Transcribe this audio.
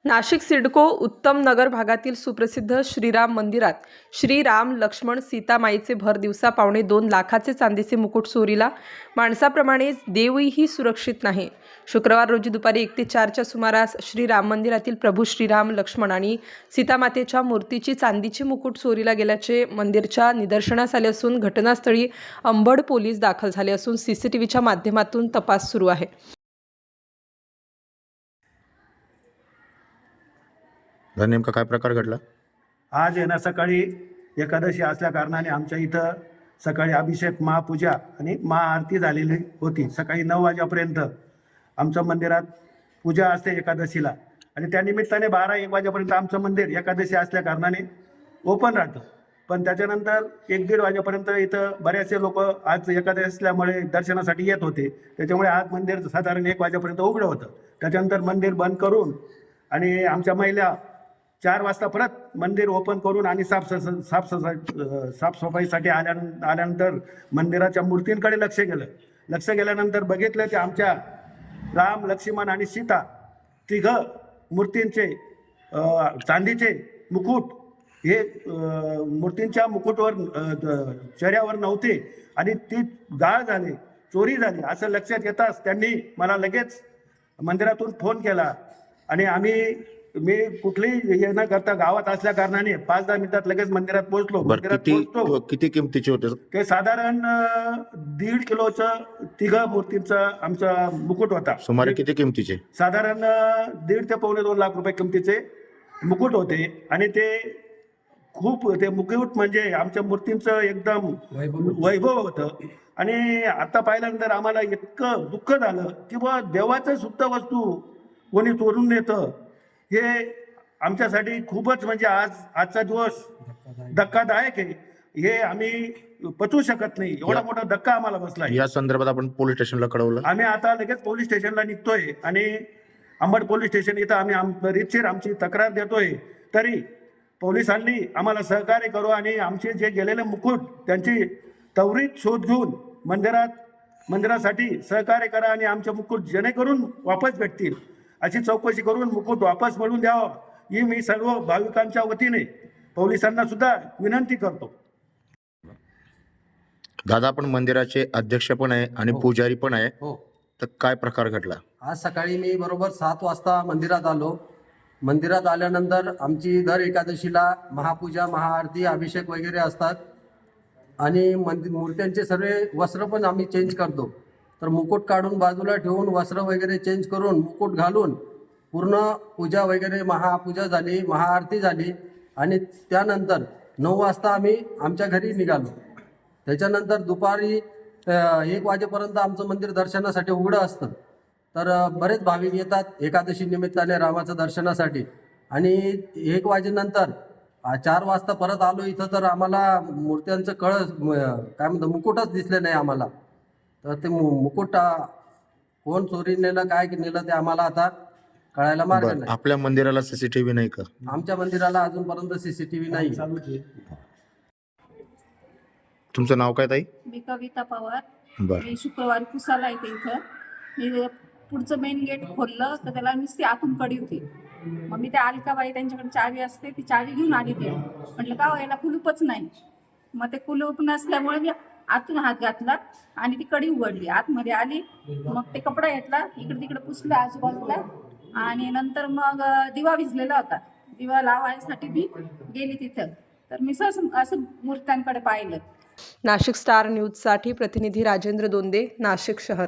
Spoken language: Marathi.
नाशिक सिडको उत्तम नगर भागातील सुप्रसिद्ध श्रीराम मंदिरात श्रीराम लक्ष्मण सीतामाईचे भरदिवसा 2.25 लाखाचे चांदीचे मुकुट चोरीला. माणसाप्रमाणेच देवही सुरक्षित नाही. शुक्रवार रोजी दुपारी 1 ते 4च्या सुमारास श्रीराम मंदिरातील प्रभू श्रीराम लक्ष्मण आणि सीतामातेच्या मूर्तीची चांदीची मुकुट चोरीला गेल्याचे मंदिरच्या निदर्शनास आले असून घटनास्थळी अंबड पोलीस दाखल झाले असून सीसीटीव्हीच्या माध्यमातून तपास सुरू आहे. नेमका काय प्रकार घडला? आज आहे ना, सकाळी एकादशी असल्या कारणाने आमच्या इथं सकाळी अभिषेक, महापूजा आणि महाआरती झालेली होती. सकाळी 9 वाजेपर्यंत आमच्या मंदिरात पूजा असते एकादशीला आणि त्यानिमित्ताने 12-1 वाजेपर्यंत आमचं मंदिर एकादशी असल्या कारणाने ओपन राहतं. पण त्याच्यानंतर 1-1.5 वाजेपर्यंत इथं बरेचसे लोक आज एकादशी असल्यामुळे दर्शनासाठी येत होते. त्याच्यामुळे आज मंदिर साधारण 1 वाजेपर्यंत उघडं होतं. त्याच्यानंतर मंदिर बंद करून आणि आमच्या महिला 4 वाजता परत मंदिर ओपन करून आणि साफसफाईसाठी आल्यानंतर मंदिराच्या मूर्तींकडे लक्ष गेल्यानंतर बघितलं की आमच्या राम, लक्ष्मण आणि सीता तिघं मूर्तींचे चांदीचे मुकुट हे मूर्तींच्या मुकुटवर चेहऱ्यावर नव्हते आणि ती गाळ झाली, चोरी झाली असं लक्षात येताच त्यांनी मला लगेच मंदिरातून फोन केला आणि मी कुठलीही हे न करता गावात असल्या कारणाने 5-10 मिनिटात लगेच मंदिरात पोहोचलो. किती किमतीचे होते? ते साधारण 1.5 किलोचं तिघं मूर्तींचा आमचा मुकुट होता. सुमारे किती किमतीचे? साधारण 1.5 ते 2.25 लाख रुपये किमतीचे मुकुट होते आणि ते मुकुट म्हणजे आमच्या मूर्तींचं एकदम वैभव होतं. आणि आता पाहिल्यानंतर आम्हाला इतकं दुःख झालं की बा देवाचं सुद्धा वस्तू कोणी चोरून नेतं, हे आमच्यासाठी खूपच म्हणजे आजचा दिवस धक्कादायक आहे. हे आम्ही पचवू शकत नाही, एवढा मोठा धक्का आम्हाला बसला. या संदर्भात आपण पोलीस स्टेशनला कळवलं. आम्ही आता लगेच पोलीस स्टेशनला निघतोय आणि अंबड पोलीस स्टेशन इथं आम्ही रीतशीर आमची तक्रार देतोय. तरी पोलिसांनी आम्हाला सहकार्य करू आणि आमचे जे गेलेले मुकुट त्यांची त्वरित शोध घेऊन मंदिरासाठी सहकार्य करा आणि आमचे मुकुट जेणेकरून वापस भेटतील अशी चौकशी करून मुकुट वापस मिळवून द्यावं ही मी सर्व भाविकांच्या वतीने पोलिसांना सुद्धा विनंती करतो. दादा, आपण मंदिराचे अध्यक्ष पण आहे आणि पुजारी पण आहे. हो. तर काय प्रकार घडला? आज सकाळी मी बरोबर 7 वाजता मंदिरात आलो. मंदिरात आल्यानंतर आमची दर एकादशीला महापूजा, महाआरती, अभिषेक वगैरे असतात आणि मूर्त्यांचे सर्व वस्त्र पण आम्ही चेंज करतो. तर मुकुट काढून बाजूला ठेवून वस्त्र वगैरे चेंज करून मुकुट घालून पूर्ण पूजा वगैरे महापूजा झाली, महाआरती झाली आणि त्यानंतर 9 वाजता आम्ही आमच्या घरी निघालो. त्याच्यानंतर दुपारी 1 वाजेपर्यंत आमचं मंदिर दर्शनासाठी उघडं असतं. तर बरेच भाविक येतात एकादशी निमित्ताने रामाचं दर्शनासाठी आणि 1 वाजेनंतर 4 वाजता परत आलो इथं तर आम्हाला मूर्त्यांचं काय म्हणतं मुकुटच दिसले नाही आम्हाला. तर ते मुकुट कोण चोरी नेलं, काय नेलं ते आम्हाला आता कळायला मार्ग नाही. आपल्या मंदिराला सीसीटीव्ही नाही का? आमच्या मंदिराला अजूनपर्यंत सीसीटीव्ही नाही. तुमचं नाव काय ताई? मी कविता पवार. बरं. मी शुक्रवारी पुसाला येते इथं. मी पुढचं मेन गेट खोललं तर त्याला नुसती आतून कडी होती. मग मी त्या अलकाबाई त्यांच्याकडे चावी असते ती चावी घेऊन आली ते. म्हटलं का याला कुलूपच नाही. मग ते कुलूप नसल्यामुळे मी आतून हात घातला आणि ती कडी उघडली, आतमध्ये आली. मग ते कपडा घेतला, इकडे तिकडे पुसला आजूबाजूला आणि नंतर मग दिवा विझलेला होता. दिवा लावायसाठी मी गेली तिथं. तर मी असं मूर्त्यांकडे पाहिलं. नाशिक स्टार न्यूजसाठी प्रतिनिधी राजेंद्र दोंदे, नाशिक शहर.